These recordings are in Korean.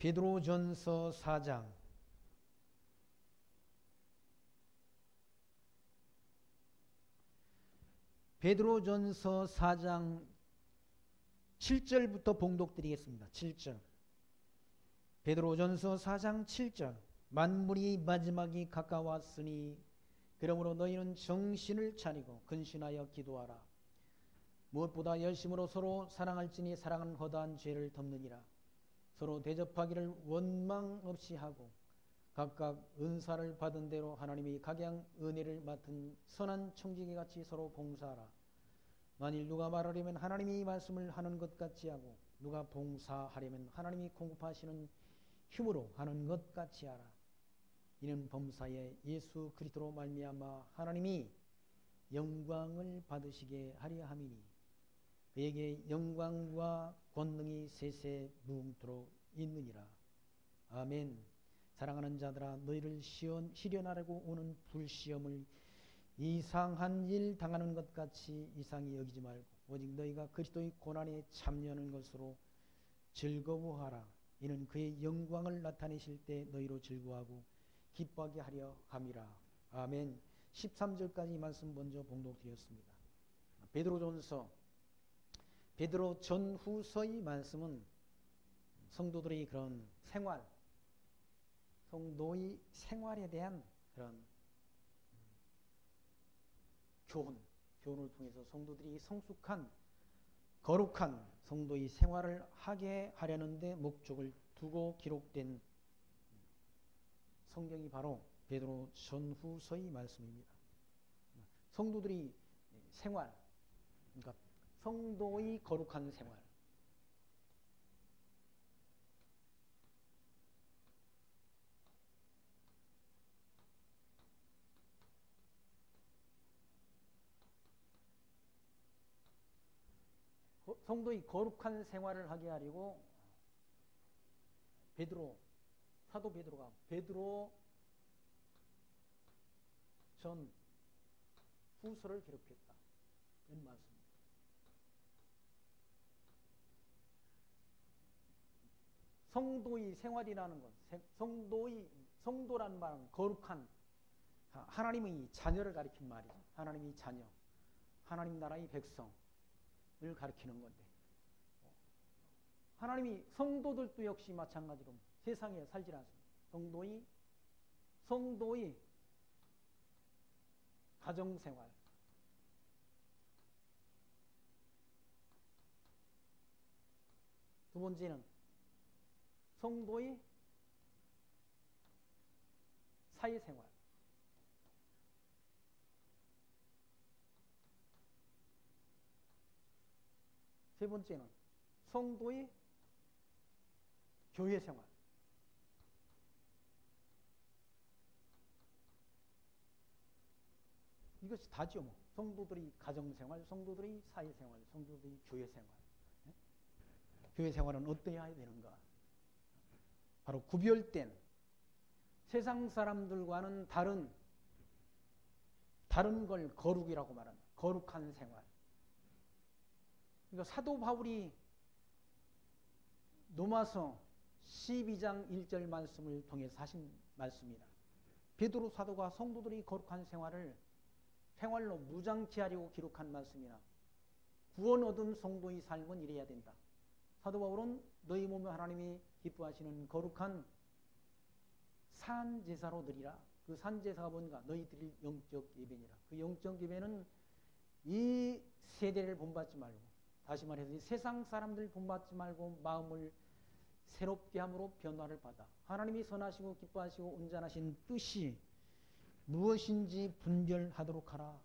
베드로전서 4장 베드로전서 4장 7절부터 봉독드리겠습니다. 7절. 베드로전서 4장 7절. 만물이 마지막이 가까웠으니 그러므로 너희는 정신을 차리고 근신하여 기도하라. 무엇보다 열심으로 서로 사랑할지니 사랑은 허다한 죄를 덮느니라. 서로 대접하기를 원망 없이 하고 각각 은사를 받은 대로 하나님이 각양 은혜를 맡은 선한 청지기같이 서로 봉사하라. 만일 누가 말하려면 하나님이 말씀을 하는 것 같이 하고 누가 봉사하려면 하나님이 공급하시는 힘으로 하는 것 같이 하라. 이는 범사에 예수 그리스도로 말미암아 하나님이 영광을 받으시게 하려 함이니 그에게 영광과 권능이 세세 무궁토록 있느니라. 아멘. 사랑하는 자들아, 너희를 시련하려고 오는 불시험을 이상한 일 당하는 것 같이 이상히 여기지 말고 오직 너희가 그리스도의 고난에 참여하는 것으로 즐거워하라. 이는 그의 영광을 나타내실 때 너희로 즐거워하고 기뻐하게 하려 함이라. 아멘. 13절까지 말씀 먼저 봉독드렸습니다. 베드로 전후서의 말씀은 성도들의 그런 생활, 성도의 생활에 대한 그런 교훈을 통해서 성도들이 성숙한 거룩한 성도의 생활을 하게 하려는 데 목적을 두고 기록된 성경이 바로 베드로 전후서의 말씀입니다. 성도들이 생활, 그러니까 성도의 거룩한 생활, 성도의 거룩한 생활을 하게 하려고 사도 베드로가 베드로 전 후서를 기록했다. 이런 말씀입니다. 성도의 생활이라는 것, 성도라는 말은 거룩한 하나님의 자녀를 가리킨 말이죠. 하나님의 자녀, 하나님 나라의 백성을 가리키는 건데, 하나님이 성도들도 역시 마찬가지로 세상에 살지 않습니다. 성도의 가정생활, 두 번째는 성도의 사회생활, 세 번째는 성도의 교회생활, 이것이 다죠. 뭐. 성도들의 가정생활, 성도들의 사회생활, 성도들의 교회생활. 교회생활은 어떠해야 되는가? 바로 구별된 세상 사람들과는 다른 걸 거룩이라고 말하는 거룩한 생활. 그러니까 사도 바울이 로마서 12장 1절 말씀을 통해서 하신 말씀이다. 베드로 사도가 성도들이 거룩한 생활로 무장치 하려고 기록한 말씀이나 구원 얻은 성도의 삶은 이래야 된다. 사도 바울은 너희 몸에 하나님이 기뻐하시는 거룩한 산제사로 드리라. 그 산제사가 뭔가? 너희 드릴 영적 예배니라. 그 영적 예배는 이 세대를 본받지 말고, 다시 말해서 세상 사람들 본받지 말고 마음을 새롭게 함으로 변화를 받아 하나님이 선하시고 기뻐하시고 온전하신 뜻이 무엇인지 분별하도록 하라.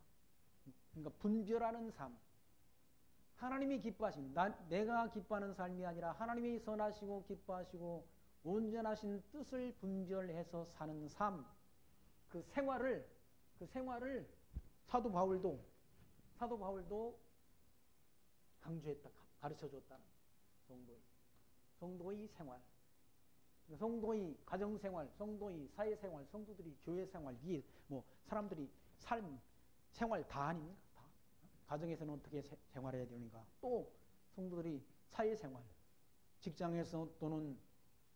그러니까 분별하는 삶, 하나님이 기뻐하신, 내가 기뻐하는 삶이 아니라 하나님이 선하시고 기뻐하시고 온전하신 뜻을 분별해서 사는 삶, 그 생활을 사도 바울도 강조했다, 가르쳐줬다는 성도의 생활, 성도의 가정생활, 성도의 사회생활, 성도들이 교회생활, 이게 뭐 사람들이 생활 다 아닙니까? 다. 가정에서는 어떻게 생활해야 되는가? 또 성도들이 사회생활, 직장에서 또는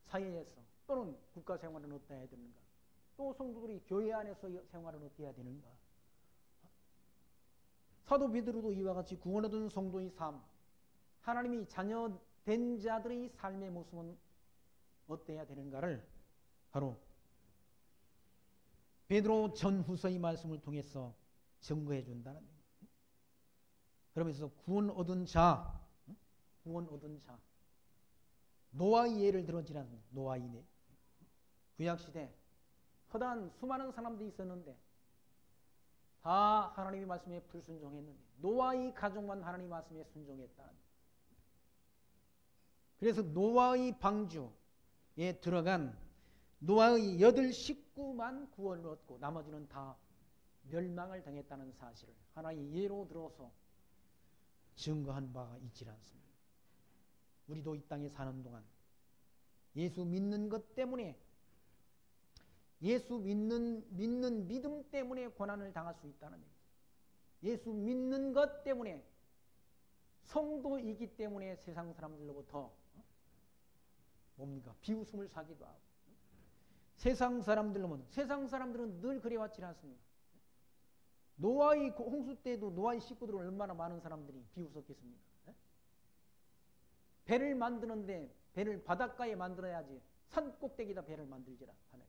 사회에서 또는 국가 생활은 어떻게 해야 되는가? 또 성도들이 교회 안에서 생활은 어떻게 해야 되는가? 사도 베드로도 이와 같이 구원 얻은 성도의 삶, 하나님이 자녀된 자들의 삶의 모습은 어때야 되는가를 바로 베드로 전후서의 말씀을 통해서 증거해 준다는 얘기입니다. 그러면서 구원 얻은 자, 노아의 예를 들었지 않습니까? 노아의 예. 구약시대 허다한 수많은 사람들이 있었는데 다 하나님의 말씀에 불순종했는데 노아의 가족만 하나님의 말씀에 순종했다. 그래서 노아의 방주에 들어간 노아의 8 식구만 구원을 얻고 나머지는 다 멸망을 당했다는 사실을 하나의 예로 들어서 증거한 바가 있지 않습니다. 우리도 이 땅에 사는 동안 예수 믿는 것 때문에 예수 믿는 믿음 때문에 고난을 당할 수 있다는 얘기죠. 예수 믿는 것 때문에 성도이기 때문에 세상 사람들로부터 뭡니까? 비웃음을 사기도 하고 세상 사람들은 늘 그래왔지 않습니까? 노아의 홍수 때도 노아의 식구들은 얼마나 많은 사람들이 비웃었겠습니까? 배를 만드는데 배를 바닷가에 만들어야지 산 꼭대기에다 배를 만들지라 하네.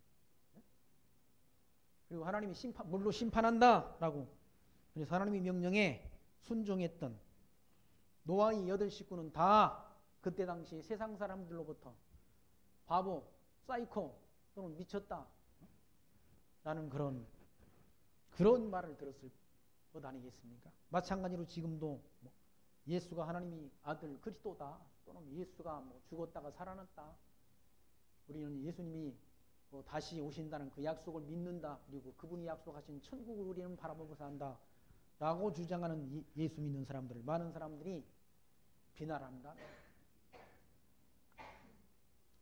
그리고 하나님이 물로 심판한다라고 그래서 하나님의 명령에 순종했던 노아의 8 식구는 다 그때 당시 세상 사람들로부터 바보, 사이코 또는 미쳤다 라는 그런 말을 들었을 것 아니겠습니까? 마찬가지로 지금도 예수가 하나님의 아들 그리스도다 또는 예수가 죽었다가 살아났다 우리는 예수님이 다시 오신다는 그 약속을 믿는다. 그리고 그분이 약속하신 천국을 우리는 바라보고 산다 라고 주장하는 예수 믿는 사람들 많은 사람들이 비난한다.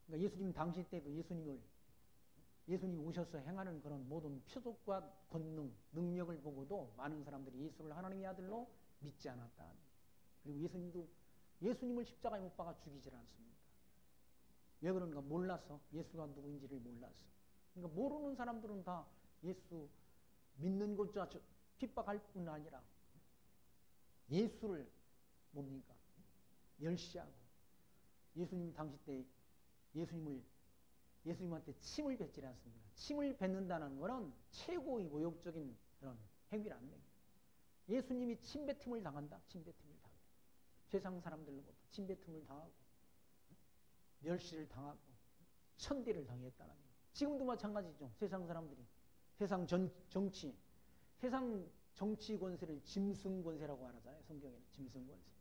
그러니까 예수님 당시 때도 예수님이 오셔서 행하는 그런 모든 표적과 권능, 능력을 보고도 많은 사람들이 예수를 하나님의 아들로 믿지 않았다. 그리고 예수님을 십자가에 못 박아 죽이질 않습니다. 왜 그런가? 몰라서. 예수가 누구인지를 몰라서. 그러니까 모르는 사람들은 다 예수 믿는 것조차 핍박할 뿐 아니라 예수를 뭡니까? 멸시하고 예수님 당시 때 예수님한테 침을 뱉지 않습니다. 침을 뱉는다는 것은 최고의 모욕적인 그런 행위라는 얘기예요. 예수님이 침뱉음을 당한다. 침뱉음을 당해. 세상 사람들로부터 침뱉음을 당하고 멸시를 당하고 천대를 당했다는 얘기예요. 지금도 마찬가지죠. 세상 사람들이 세상 정치 권세를 짐승 권세라고 하잖아요. 성경에는 짐승 권세.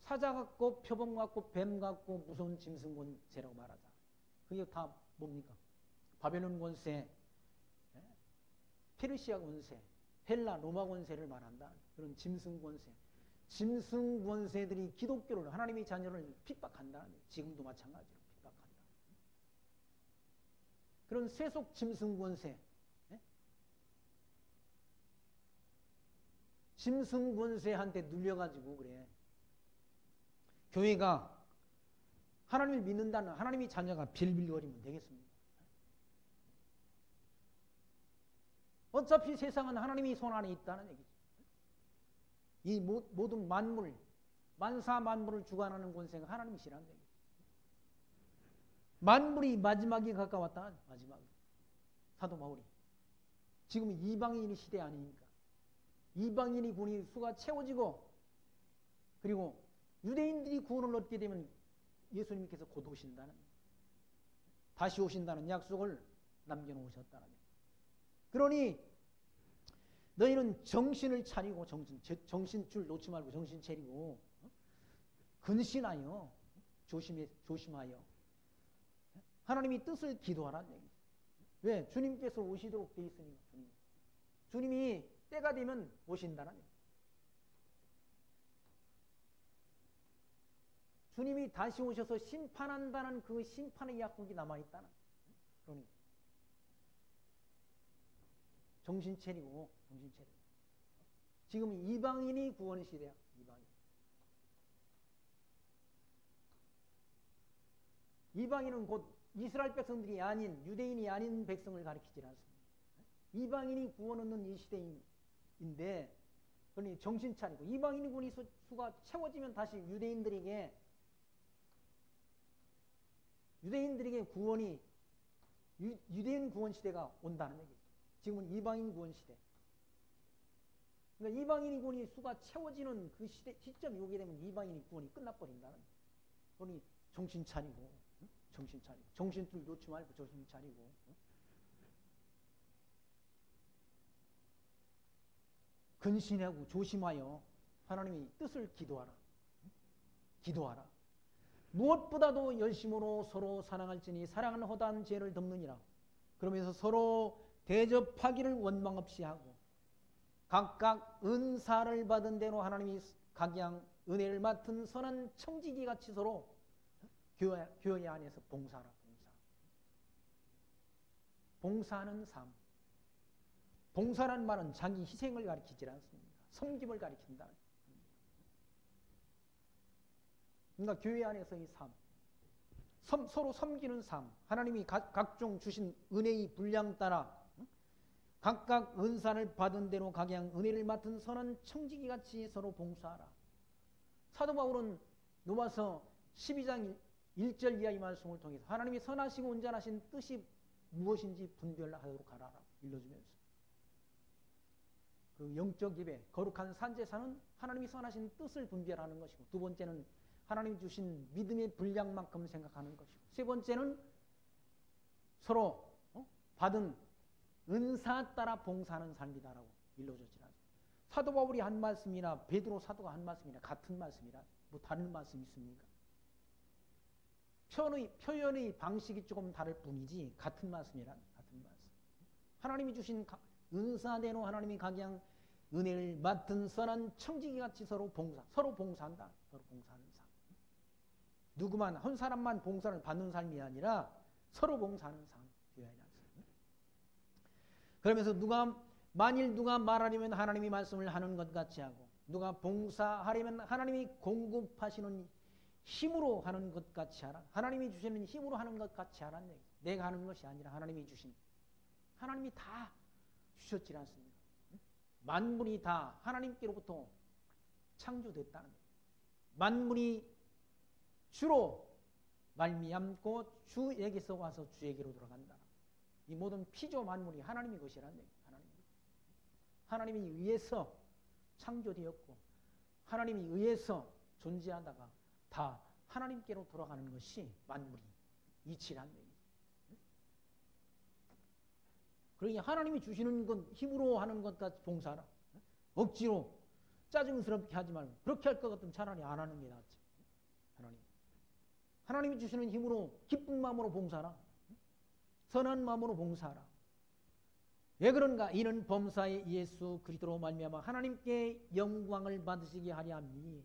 사자 같고 표범 같고 뱀 같고 무서운 짐승 권세라고 말하자. 그게 다 뭡니까? 바벨론 권세, 페르시아 권세, 헬라 로마 권세를 말한다. 그런 짐승 권세. 짐승 권세들이 기독교를 하나님의 자녀를 핍박한다. 지금도 마찬가지로 핍박한다. 그런 세속 짐승 권세, 짐승 권세한테 눌려가지고 그래. 교회가 하나님을 믿는다는 하나님의 자녀가 빌빌거리면 되겠습니까? 어차피 세상은 하나님의 손 안에 있다는 얘기죠. 이 모든 만물, 만사 만물을 주관하는 권세가 하나님이시라는 얘기죠. 만물이 마지막에 가까웠다. 마지막에. 사도 바울이. 지금 이방인의 시대 아닙니까? 이방인의 군이 수가 채워지고 그리고 유대인들이 구원을 얻게 되면 예수님께서 곧 오신다는 다시 오신다는 약속을 남겨놓으셨다는 그러니 너희는 정신을 차리고 정신줄 놓지 말고 정신 차리고 근신하여 조심하여 하나님의 뜻을 기도하라는 얘기죠. 왜? 주님께서 오시도록 돼 있으니까 주님이 때가 되면 오신다는 얘기죠. 주님이 다시 오셔서 심판한다는 그 심판의 약속이 남아있다는 그러니 정신 차리고 지금 이방인이 구원의 시대야. 이방인. 이방인은 곧 이스라엘 백성들이 아닌, 유대인이 아닌 백성을 가리키지 않습니다. 이방인이 구원 얻는 이 시대인데, 그러니 정신 차리고, 이방인 군이 수가 채워지면 다시 유대인들에게 구원이, 유대인 구원 시대가 온다는 얘기죠. 지금은 이방인 구원 시대. 그러니까 이방인 구원이 수가 채워지는 그 시점이 오게 되면 이방인 구원이 끝나버린다는 거예요. 그러니 정신 차리고, 정신 차리고, 정신줄 놓지 말고 정신 차리고, 근신하고 조심하여 하나님의 뜻을 기도하라. 기도하라. 무엇보다도 열심으로 서로 사랑할지니 사랑은 허다한 죄를 덮느니라. 그러면서 서로 대접하기를 원망 없이 하고 각각 은사를 받은 대로 하나님이 각양 은혜를 맡은 선한 청지기 같이 서로 교회 안에서 봉사하라. 봉사하는 삶. 봉사라는 말은 자기 희생을 가리키지 않습니다. 섬김을 가리킨다. 그러니까 교회 안에서의 삶, 서로 섬기는 삶, 하나님이 각종 주신 은혜의 분량 따라 각각 은사를 받은 대로 각양 은혜를 맡은 선한 청지기같이 서로 봉사하라. 사도 바울은 로마서 12장 1절 이하의 말씀을 통해서 하나님이 선하시고 온전하신 뜻이 무엇인지 분별하도록 하라라고 일러주면서 그 영적 예배, 거룩한 산제사는 하나님이 선하신 뜻을 분별하는 것이고, 두 번째는 하나님이 주신 믿음의 분량만큼 생각하는 것이고, 세 번째는 서로 받은 은사 따라 봉사하는 삶이다라고 일러줬지라. 사도 바울이 한 말씀이나 베드로 사도가 한 말씀이나 같은 말씀이라 뭐 다른 말씀이 있습니까? 표현의 방식이 조금 다를 뿐이지 같은 말씀이란 같은 말씀. 하나님이 주신 은사대로 하나님이 각양 은혜를 맡은 선한 청지기같이 서로 봉사한다. 서로 봉사하는 삶. 누구만 한 사람만 봉사를 받는 삶이 아니라 서로 봉사하는 삶. 그러면서 만일 누가 말하려면 하나님이 말씀을 하는 것 같이 하고, 누가 봉사하려면 하나님이 공급하시는 힘으로 하는 것 같이 하라. 하나님이 주시는 힘으로 하는 것 같이 하라는 얘기. 내가 하는 것이 아니라 하나님이 주신, 하나님이 다 주셨지 않습니까? 만물이 다 하나님께로부터 창조됐다는 거예요. 만물이 주로 말미암고 주에게서 와서 주에게로 돌아간다. 이 모든 피조 만물이 하나님의 것이라는 얘기예요. 하나님이 의해서 창조되었고 하나님이 의해서 존재하다가 다 하나님께로 돌아가는 것이 만물이 이치라는 얘기예요. 그러니 하나님이 주시는 건 힘으로 하는 것 같이 봉사하라. 억지로 짜증스럽게 하지 말고, 그렇게 할 것 같으면 차라리 안 하는 게 낫지. 하나님이 주시는 힘으로 기쁜 마음으로 봉사하라. 선한 마음으로 봉사하라. 왜 그런가? 이는 범사의 예수 그리스도로 말미암아 하나님께 영광을 받으시게 하려 함이니,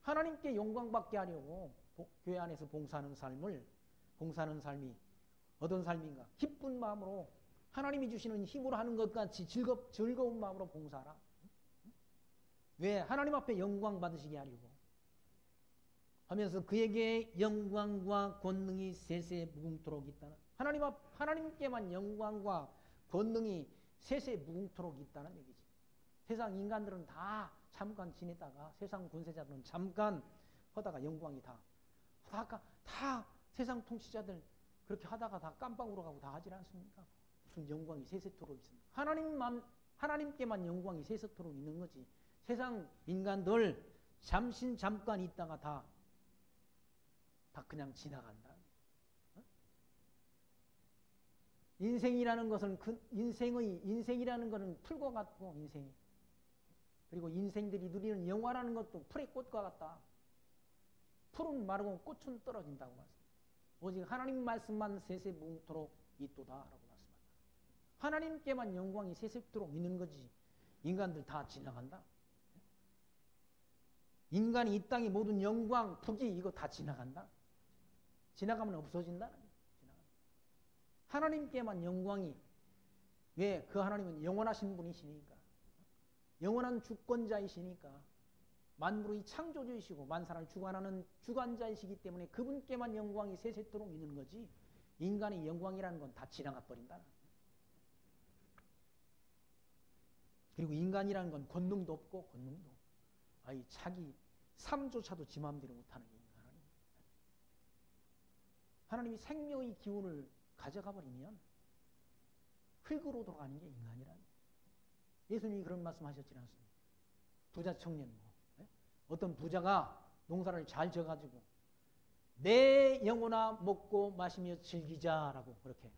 하나님께 영광 받게 하려고 교회 안에서 봉사하는 삶이 어떤 삶인가? 기쁜 마음으로 하나님이 주시는 힘으로 하는 것 같이 즐거운 마음으로 봉사하라. 왜? 하나님 앞에 영광 받으시게 하려고 하면서 그에게 영광과 권능이 세세 무궁토록 있다는, 하나님께만 영광과 권능이 세세 무궁토록 있다는 얘기지. 세상 인간들은 다 잠깐 지내다가, 세상 권세자들은 잠깐 하다가 영광이 다 세상 통치자들 그렇게 하다가 다 깜빵으로 가고 다 하지 않습니까? 무슨 영광이 세세토록 있습니까? 하나님께만 영광이 세세토록 있는 거지. 세상 인간들 잠깐 있다가 다 그냥 지나간다. 인생이라는 것은 인생이라는 것은 풀과 같고, 인생이. 그리고 인생들이 누리는 영화라는 것도 풀의 꽃과 같다. 풀은 마르고 꽃은 떨어진다고 말씀합니다. 오직 하나님 말씀만 세세무궁토록 있도다라고 말씀합니다. 하나님께만 영광이 세세토록 있는 거지. 인간들 다 지나간다. 인간이 이 땅의 모든 영광, 부귀 이거 다 지나간다. 지나가면 없어진다. 하나님께만 영광이, 왜? 그 하나님은 영원하신 분이시니까, 영원한 주권자이시니까 만물의 창조주이시고 만사를 주관하는 주관자이시기 때문에 그분께만 영광이 세세토록 있는 거지 인간의 영광이라는 건 다 지나가 버린다. 그리고 인간이라는 건 권능도 없고 권능도 아이 자기 삶조차도 지 마음대로 못하는 게 인간은. 하나님이 생명의 기운을 가져가 버리면 흙으로 돌아가는 게 인간이라는. 예수님이 그런 말씀 하셨지 않습니까? 부자 청년 어떤 부자가 농사를 잘 져가지고 내 영혼아 먹고 마시며 즐기자라고 그렇게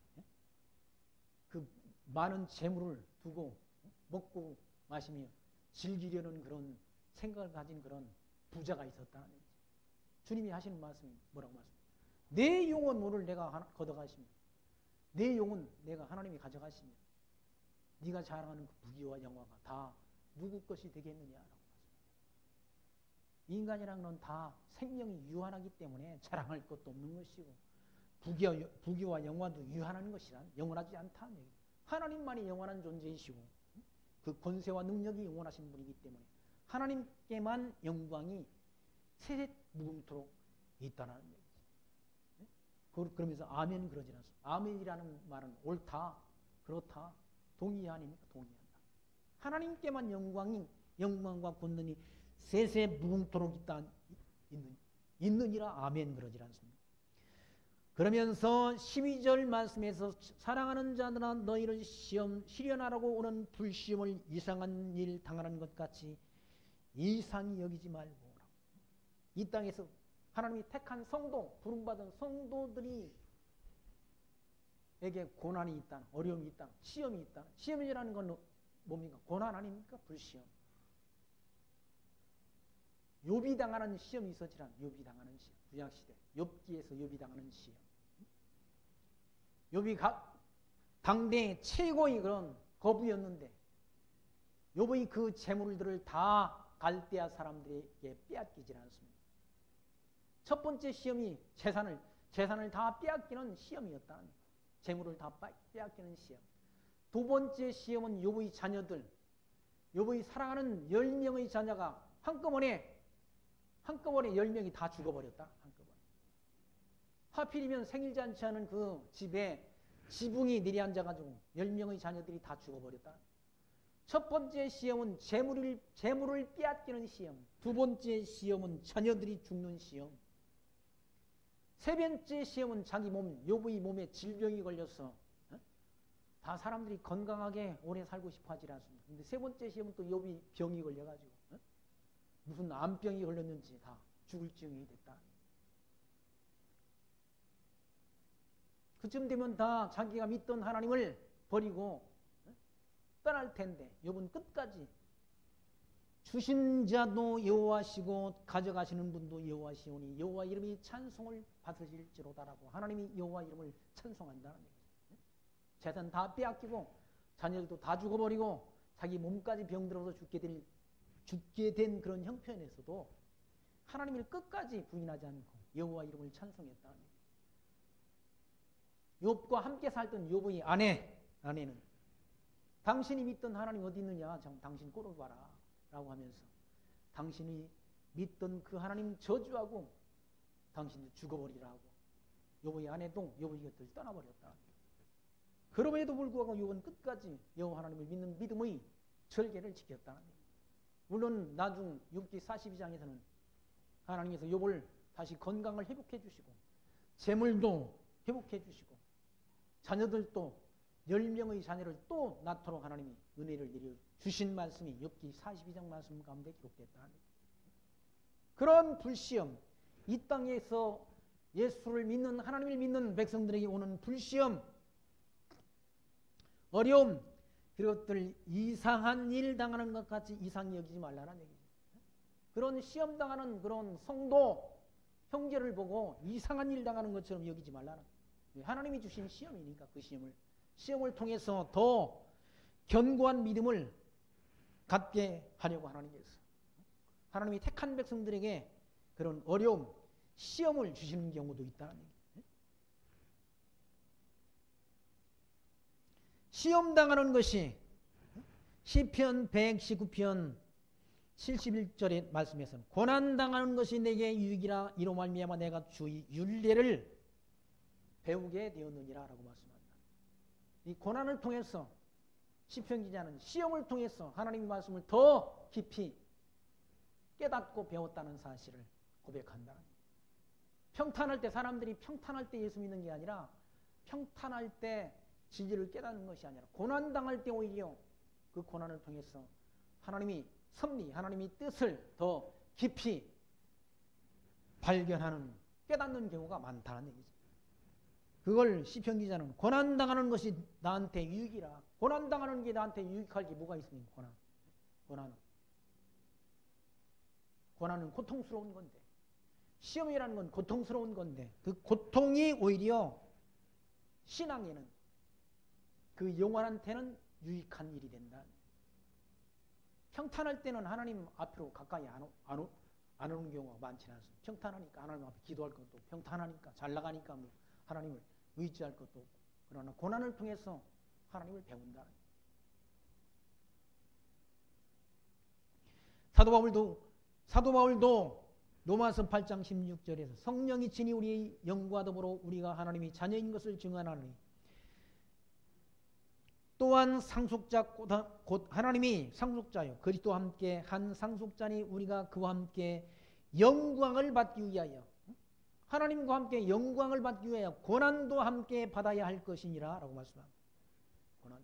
그 많은 재물을 두고 먹고 마시며 즐기려는 그런 생각을 가진 그런 부자가 있었다는 얘기죠. 주님이 하시는 말씀이 뭐라고 말씀하세요? 내 영혼 오늘 내가 걷어가시며 내 영혼 내가 하나님이 가져가시며 네가 자랑하는 그 부귀와 영화가 다 누구 것이 되겠느냐라고 말씀합니다. 인간이란 건 다 생명이 유한하기 때문에 자랑할 것도 없는 것이고 부귀와 영화도 유한한 것이란 영원하지 않다는 얘기예요. 하나님만이 영원한 존재이시고 그 권세와 능력이 영원하신 분이기 때문에 하나님께만 영광이 세세무궁토록 있다는 얘기죠. 그러면서 아멘 그러지 않습니다. 아멘이라는 말은 옳다, 그렇다, 동의하니까 동의한다. 하나님께만 영광과 권능이 세세무궁토록 있느니라 아멘 그러지 않습니다. 그러면서 12절 말씀에서 사랑하는 자들아 너희를 시련하라고 오는 불시험을 이상한 일 당하는 것 같이 이상히 여기지 말고 이 땅에서 하나님이 택한 성도, 부름받은 성도들이 에게 고난이 있다, 어려움이 있다, 시험이 있다. 시험이라는 건 뭡니까? 고난 아닙니까? 불시험. 욥이 당하는 시험이 있었지만 욥이 당하는 시험. 구약시대 욥기에서 욥이 당하는 시험. 욥이 당대 최고의 그런 거부였는데 욥의 그 재물들을 다 갈대아 사람들에게 빼앗기질 않습니다. 첫 번째 시험이 재산을 다 빼앗기는 시험이었다. 재물을 다 빼앗기는 시험. 두 번째 시험은 욥의 자녀들, 욥의 사랑하는 10명의 자녀가 한꺼번에 10명이 다 죽어버렸다. 한꺼번에. 하필이면 생일잔치하는 그 집에 지붕이 내려앉아가지고 10명의 자녀들이 다 죽어버렸다. 첫 번째 시험은 재물을 빼앗기는 시험. 두 번째 시험은 자녀들이 죽는 시험. 세 번째 시험은 자기 욥의 몸에 질병이 걸려서 다 사람들이 건강하게 오래 살고 싶어 하지 않습니다. 근데 세 번째 시험은 또 욥이 병이 걸려가지고 무슨 암병이 걸렸는지 다 죽을 지경이 됐다. 그쯤 되면 다 자기가 믿던 하나님을 버리고 떠날 텐데 욥은 끝까지 주신 자도 여호와시고 가져가시는 분도 여호와시오니 여호와 이름이 찬송을 받으실지로다라고 하나님이 여호와 이름을 찬송한다는 얘기죠. 재산 다 빼앗기고 자녀들도 다 죽어버리고 자기 몸까지 병들어서 죽게 된 그런 형편에서도 하나님을 끝까지 부인하지 않고 여호와 이름을 찬송했다는 얘기죠. 욥과 함께 살던 욥의 아내는 당신이 믿던 하나님 어디 있느냐? 당신 꼴을 봐라 라고 하면서 당신이 믿던 그 하나님 저주하고 당신도 죽어버리라고 욥의 아내도 욥의 곁을 떠나버렸다. 그럼에도 불구하고 욥은 끝까지 여호와 하나님을 믿는 믿음의 절개를 지켰다는 얘기예요. 물론 나중 욥기 42장에서는 하나님께서 욥을 다시 건강을 회복해 주시고 재물도 회복해 주시고 자녀들도 10명의 자녀를 또 낳도록 하나님이 은혜를 내려 주신 말씀이 욥기 42장 말씀 가운데 기록됐다는 얘기예요. 그런 불시험, 이 땅에서 예수를 믿는 하나님을 믿는 백성들에게 오는 불시험, 어려움, 그것들 이상한 일 당하는 것 같이 이상히 여기지 말라는 얘기죠. 그런 시험 당하는 그런 성도, 형제를 보고 이상한 일 당하는 것처럼 여기지 말라는. 하나님이 주신 시험이니까 그 시험을 통해서 더 견고한 믿음을 갖게 하려고 하나님이 택한 백성들에게 그런 어려움, 시험을 주시는 경우도 있다는 얘기예요. 시험 당하는 것이 시편 119편 71절의 말씀에서는 고난당하는 것이 내게 유익이라 이로 말미암아 내가 주의 율례를 배우게 되었느니라 라고 말씀합니다. 이 고난을 통해서 시편 기자는 시험을 통해서 하나님의 말씀을 더 깊이 깨닫고 배웠다는 사실을 고백한다. 평탄할 때, 사람들이 평탄할 때 예수 믿는 게 아니라 평탄할 때 진리를 깨닫는 것이 아니라 고난당할 때 오히려 그 고난을 통해서 하나님이 섭리, 하나님의 뜻을 더 깊이 발견하는, 깨닫는 경우가 많다는 얘기죠. 그걸 시편 기자는 고난당하는 것이 나한테 유익이라. 고난당하는 게 나한테 유익할 게 뭐가 있습니까? 고난은 고통스러운 건데, 시험이라는 건 고통스러운 건데, 그 고통이 오히려 신앙에는, 그 영혼한테는 유익한 일이 된다. 평탄할 때는 하나님 앞으로 가까이 안 오는 경우가 많지는 않습니다. 평탄하니까 하나님 앞에 기도할 것도 없고, 평탄하니까 잘 나가니까 뭐 하나님을 의지할 것도 없고, 그러나 고난을 통해서 하나님을 배운다. 사도 바울도 로마서 8장 16절에서 성령이 친히 우리의 영과 더불어 우리가 하나님의 자녀인 것을 증언하노니 또한 상속자 곧 하나님이 상속자요 그리스도와 함께 한 상속자니 우리가 그와 함께 영광을 받기 위하여, 하나님과 함께 영광을 받기 위하여 고난도 함께 받아야 할 것이니라 라고 말씀합니다. 고난.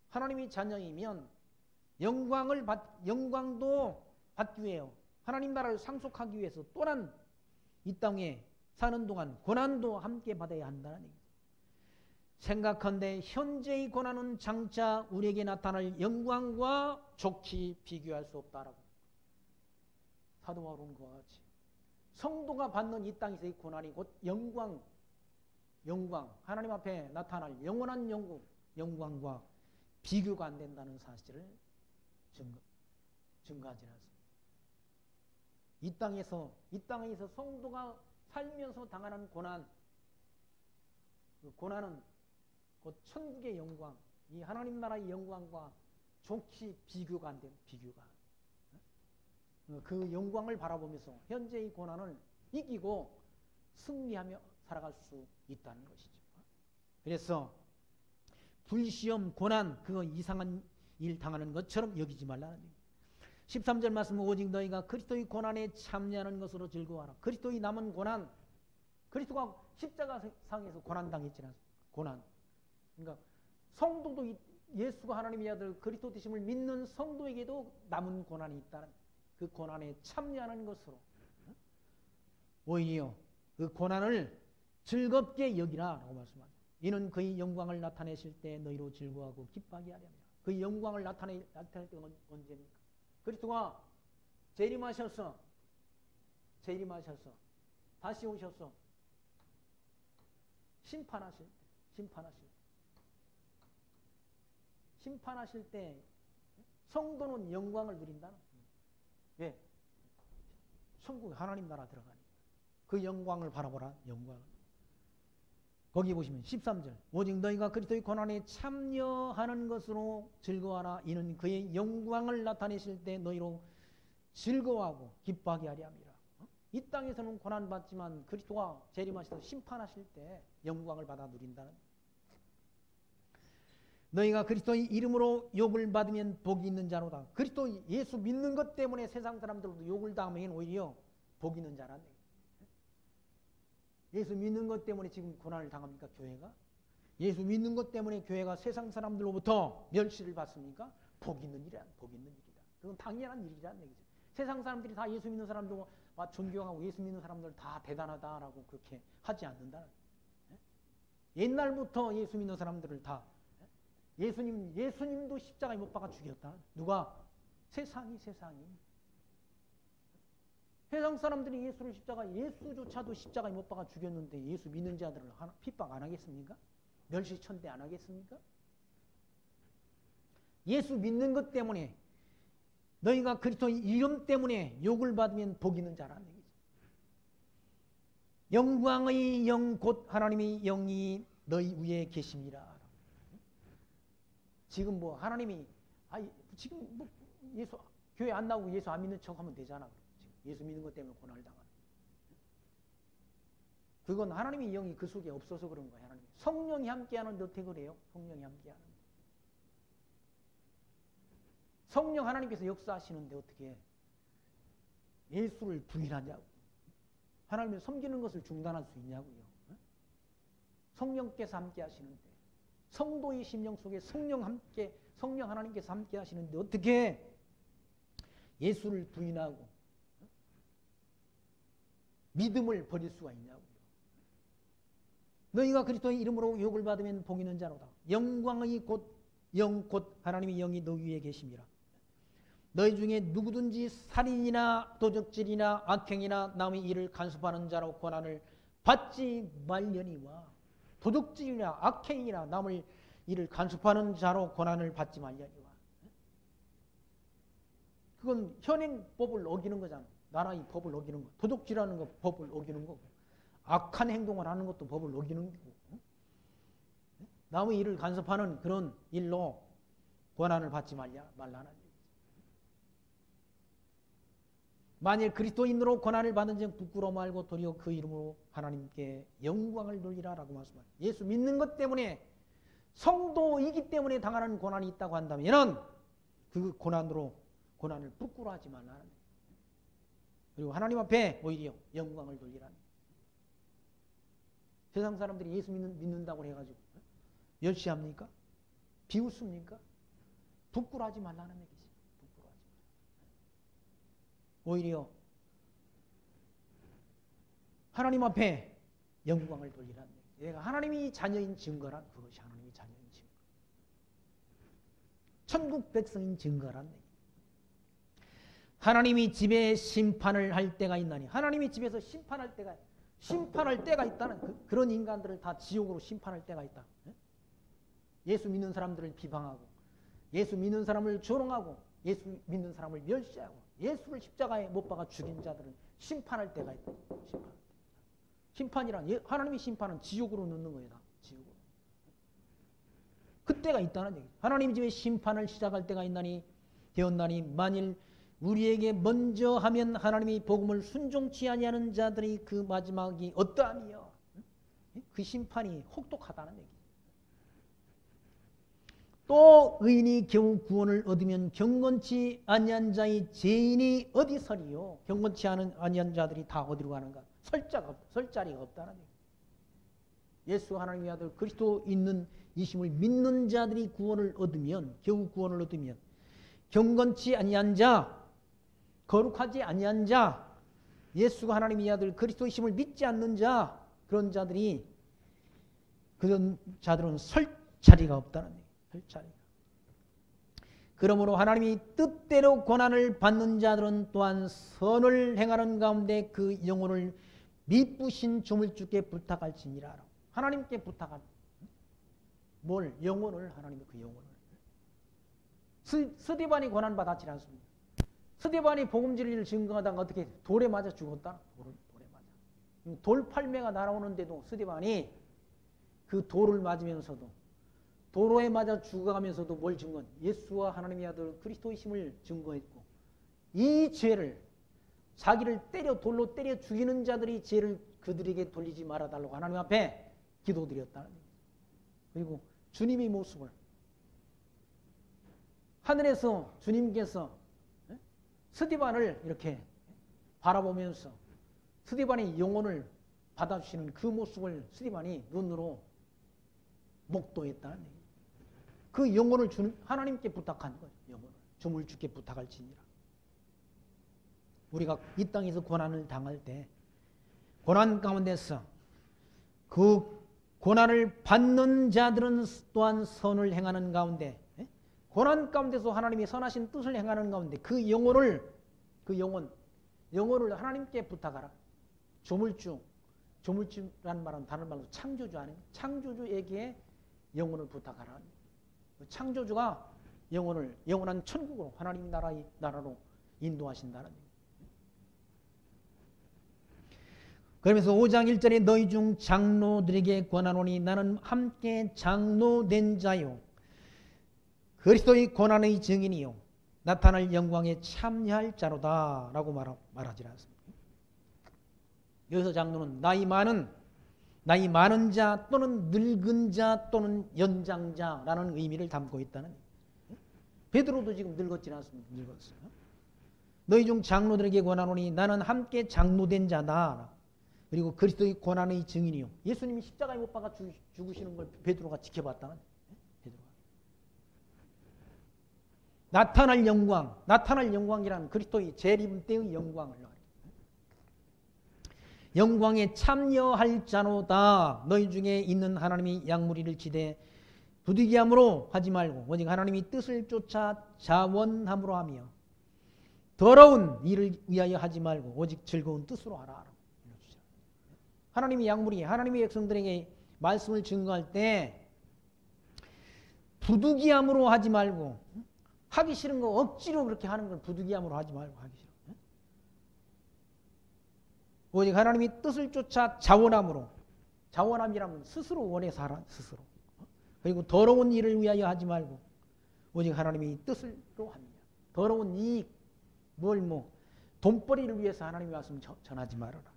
하나님이 자녀이면 영광도 받기 위해요. 하나님 나라를 상속하기 위해서 또한 이 땅에 사는 동안 고난도 함께 받아야 한다는 얘기죠. 생각한데 현재의 고난은 장차 우리에게 나타날 영광과 좋게 비교할 수 없다라고. 사도 바울은 그와 같이 성도가 받는 이 땅에서의 고난이 곧 영광, 하나님 앞에 나타날 영원한 영광과 비교가 안 된다는 사실을 증거하지 않습니다. 이 땅에서 성도가 살면서 당하는 고난, 그 고난은 곧 천국의 영광, 이 하나님 나라의 영광과 좋게 비교가 안 된, 그 영광을 바라보면서 현재의 고난을 이기고 승리하며 살아갈 수 있다는 것이죠. 그래서 불시험, 고난, 그거 이상한 일 당하는 것처럼 여기지 말라는 얘기예요. 13절 말씀은 오직 너희가 그리스도의 고난에 참여하는 것으로 즐거워하라. 그리스도의 남은 고난, 그리스도가 십자가상에서 고난당했지 않습니까? 고난. 그러니까 성도도 예수가 하나님의 아들 그리스도 되심을 믿는 성도에게도 남은 고난이 있다는, 그 고난에 참여하는 것으로 오히려 그 고난을 즐겁게 여기라라고 말씀합니다. 이는 그의 영광을 나타내실 때 너희로 즐거워하고 기뻐하게 하려 합니다. 그의 영광을 나타낼 때가 언제입니까? 그리스도가 재림하셔서 다시 오셔서 심판하실 때 성도는 영광을 누린다는 거예요. 왜? 천국에 하나님 나라 들어가니까. 그 영광을 바라보라. 영광을. 거기 보시면 13절 오직 너희가 그리스도의 고난에 참여하는 것으로 즐거워하라. 이는 그의 영광을 나타내실 때 너희로 즐거워하고 기뻐하게 하려 함이라. 이 땅에서는 고난받지만 그리스도가 재림하셔서 심판하실 때 영광을 받아 누린다는. 너희가 그리스도의 이름으로 욕을 받으면 복이 있는 자로다. 그리스도 예수 믿는 것 때문에 세상 사람들도 욕을 당하면 오히려 복이 있는 자라네. 예수 믿는 것 때문에 지금 고난을 당합니까? 교회가? 예수 믿는 것 때문에 교회가 세상 사람들로부터 멸시를 받습니까? 복 있는 일이다. 그건 당연한 일이라는 얘기죠. 세상 사람들이 다 예수 믿는 사람도 존경하고 예수 믿는 사람들 다 대단하다라고 그렇게 하지 않는다. 옛날부터 예수 믿는 사람들을 다 예수님도 십자가에 못 박아 죽였다. 누가? 세상이. 세상 사람들이 예수조차도 십자가에 못 박아 죽였는데 예수 믿는 자들을 핍박 안 하겠습니까? 멸시천대 안 하겠습니까? 예수 믿는 것 때문에 너희가 그리스도의 이름 때문에 욕을 받으면 복 있는 자라는 얘기죠. 영광의 영 곧 하나님의 영이 너희 위에 계심이라. 지금 하나님이 지금 예수 교회 안 나오고 예수 안 믿는 척하면 되잖아. 예수 믿는 것 때문에 고난을 당하는. 그건 하나님의 영이 그 속에 없어서 그런 거예요. 하나님. 성령이 함께하는데 어떻게 그래요? 성령이 함께하는데. 성령 하나님께서 역사하시는데 어떻게 예수를 부인하냐고. 하나님을 섬기는 것을 중단할 수 있냐고요. 성령께서 함께 하시는데, 성도의 심령 속에 성령 하나님께서 함께 하시는데 어떻게 예수를 부인하고 믿음을 버릴 수가 있냐고요. 너희가 그리스도의 이름으로 욕을 받으면 복 있는 자로다. 영광의 영 곧 하나님의 영이 너희 위에 계심이라. 너희 중에 누구든지 살인이나 도적질이나 악행이나 남의 일을 간섭하는 자로 고난을 받지 말려니와, 도둑질이나 악행이나 남의 일을 간섭하는 자로 고난을 받지 말려니와. 그건 현행법을 어기는 거잖아. 나라의 법을 어기는 거. 도둑질하는 거 법을 어기는 거고, 악한 행동을 하는 것도 법을 어기는 거고, 남의 일을 간섭하는 그런 일로 고난을 받지 말라는 얘기죠. 만일 그리스도인으로 고난을 받은 즉 부끄러워 말고 도리어 그 이름으로 하나님께 영광을 돌리라라고 말씀합니다. 예수 믿는 것 때문에, 성도이기 때문에 당하는 고난이 있다고 한다면 그 고난을 부끄러워하지 말라는 거예요. 그리고 하나님 앞에 오히려 영광을 돌리라는 거예요. 세상 사람들이 예수 믿는다고 해가지고 멸시합니까? 비웃습니까? 부끄러워하지 말라는 얘기지. 부끄러워하지 말라. 오히려 하나님 앞에 영광을 돌리라는 얘기. 내가 하나님이 자녀인 증거란 그것이 하나님이 자녀인 증거. 천국 백성인 증거란 얘기. 하나님이 집에 심판을 할 때가 있나니, 하나님이 집에서 심판할 때가 있다는 그런 인간들을 다 지옥으로 심판할 때가 있다. 예수 믿는 사람들을 비방하고, 예수 믿는 사람을 조롱하고, 예수 믿는 사람을 멸시하고, 예수를 십자가에 못 박아 죽인 자들은 심판할 때가 있다. 심판이란, 하나님의 심판은 지옥으로 넣는 거예요. 다 지옥으로. 그때가 있다는 얘기. 하나님 집에 심판을 시작할 때가 되었나니 만일 우리에게 먼저 하면 하나님의 복음을 순종치 아니하는 자들이 그 마지막이 어떠하며, 그 심판이 혹독하다는 얘기. 또 의인이 겨우 구원을 얻으면 경건치 아니한 자의 죄인이 어디 서리요. 경건치 아니한 자들이 다 어디로 가는가. 설 자리가 없다는 얘기. 예수 하나님의 아들 그리스도 있는 이심을 믿는 자들이 구원을 얻으면, 겨우 구원을 얻으면 경건치 아니한 자, 거룩하지 아니한 자, 예수가 하나님의 아들 그리스도이심을 믿지 않는 자, 그런 자들은 설 자리가 없다는 얘기예요. 설 자리가. 그러므로 하나님이 뜻대로 고난을 받는 자들은 또한 선을 행하는 가운데 그 영혼을 미쁘신 조물주께 부탁할지니라. 하나님께 부탁할 뭘? 영혼을. 하나님의 그 영혼을. 스데반이 고난 받았지 않습니까? 스데반이 복음 진리를 증거하다가 어떻게 돌에 맞아 죽었다? 돌에 맞아. 돌팔매가 날아오는데도 스데반이 그 돌을 맞으면서도, 도로에 맞아 죽어가면서도 뭘 증거한? 예수와 하나님의 아들 그리스도이심을 증거했고, 이 죄를, 자기를 돌로 때려 죽이는 자들이 죄를 그들에게 돌리지 말아달라고 하나님 앞에 기도드렸다는 얘기죠. 그리고 주님의 모습을, 하늘에서 주님께서 스데반을 이렇게 바라보면서 스데반의 영혼을 받아주시는 그 모습을 스데반이 눈으로 목도했다는 얘기예요. 그 영혼을 하나님께 부탁한 거예요. 영혼을 조물주께 부탁할지니라. 우리가 이 땅에서 고난을 당할 때, 고난 가운데서 그 고난을 받는 자들은 또한 선을 행하는 가운데, 고난 가운데서 하나님이 선하신 뜻을 행하는 가운데 그 영혼을 하나님께 부탁하라. 조물주라는 말은 다른 말로 창조주 아니에요. 창조주에게 영혼을 부탁하라. 창조주가 영원한 천국으로, 하나님 나라로 인도하신다는 얘기예요. 그러면서 5장 1절에 너희 중 장로들에게 권하노니 나는 함께 장로된 자요 그리스도의 고난의 증인이요 나타날 영광에 참여할 자로다 라고 말하지 않습니다. 여기서 장로는 나이 많은 자 또는 늙은 자 또는 연장자라는 의미를 담고 있다는. 베드로도 지금 늙었지는 않습니다. 늙었어요. 너희 중 장로들에게 권하노니 나는 함께 장로된 자다. 그리고 그리스도의 고난의 증인이요. 예수님이 십자가에 못 박아 죽으시는 걸 베드로가 지켜봤다는. 베드로가. 나타날 영광이란 그리스도의 재림 때의 영광을 말해요. 영광에 참여할 자로다. 너희 중에 있는 하나님이 양무리를 지대 부득이함으로 하지 말고 오직 하나님이 뜻을 쫓아 자원함으로 하며 더러운 일을 위하여 하지 말고 오직 즐거운 뜻으로 하라. 하나님이 양무리, 하나님의 백성들에게 말씀을 증거할 때 부득이함으로 하지 말고, 하기 싫은 거 억지로 그렇게 하는 걸 부득이함으로 하지 말고 하기 싫어. 오직 하나님이 뜻을 쫓아 자원함으로, 자원함이라면 스스로 원해서 하라, 스스로. 그리고 더러운 일을 위하여 하지 말고 오직 하나님이 뜻으로 합니다. 더러운 이익, 돈벌이를 위해서 하나님의 말씀 전하지 말아라.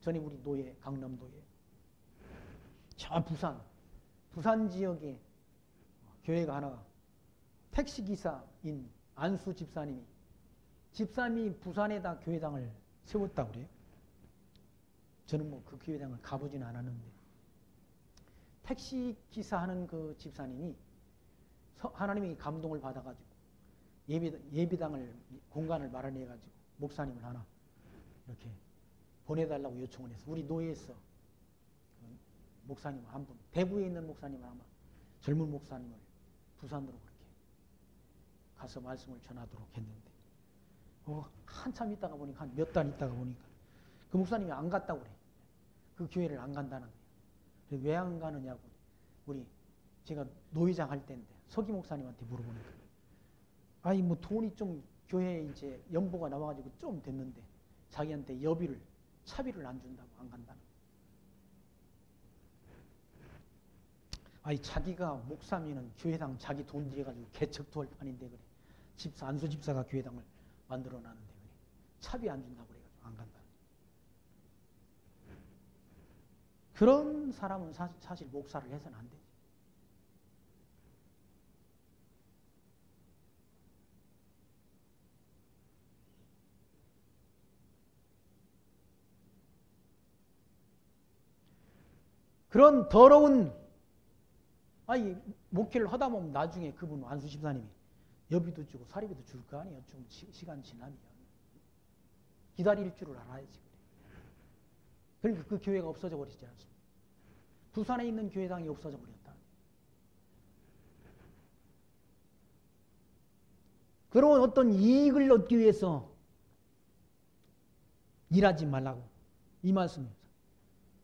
전에 우리 노예, 강남도에 저 부산 지역에 교회가 하나 택시기사인 안수 집사님이 부산에다 교회당을 세웠다고 그래요. 저는 그 교회당을 가보지는 않았는데 택시기사 하는 그 집사님이 하나님의 감동을 받아가지고 예배당을 공간을 마련해가지고 목사님을 하나 이렇게 보내달라고 요청을 해서 우리 노예에서 목사님 한 분, 대구에 있는 목사님 아마 젊은 목사님을 부산으로 그렇게 가서 말씀을 전하도록 했는데 한참 있다가 보니까 한 몇 달 있다가 보니까 그 목사님이 안 갔다고 그래. 그 교회를 안 간다는 거예요. 왜 안 가느냐고 제가 노회장 할 때인데 서기 목사님한테 물어보니까 돈이 좀 교회에 이제 연보가 나와가지고 좀 됐는데 자기한테 차비를 안 준다고 안 간다는 거예요. 자기가 목사면은 교회당 자기 돈 들여가지고 개척도 할 판인데 그래. 안수 집사가 교회당을 만들어 놨는데 그래. 차비 안 준다고 그래가지고 안 간다. 그런 사람은 사실 목사를 해서는 안 되지. 그런 더러운 목회를 하다 보면 나중에 그분 안수 집사님이 여비도 주고 사리비도 줄 거 아니에요. 좀 시간 지나면 기다릴 줄을 알아야지. 그러니까 그 교회가 없어져 버리지 않습니까? 부산에 있는 교회당이 없어져 버렸다. 그런 어떤 이익을 얻기 위해서 일하지 말라고 이 말씀입니다.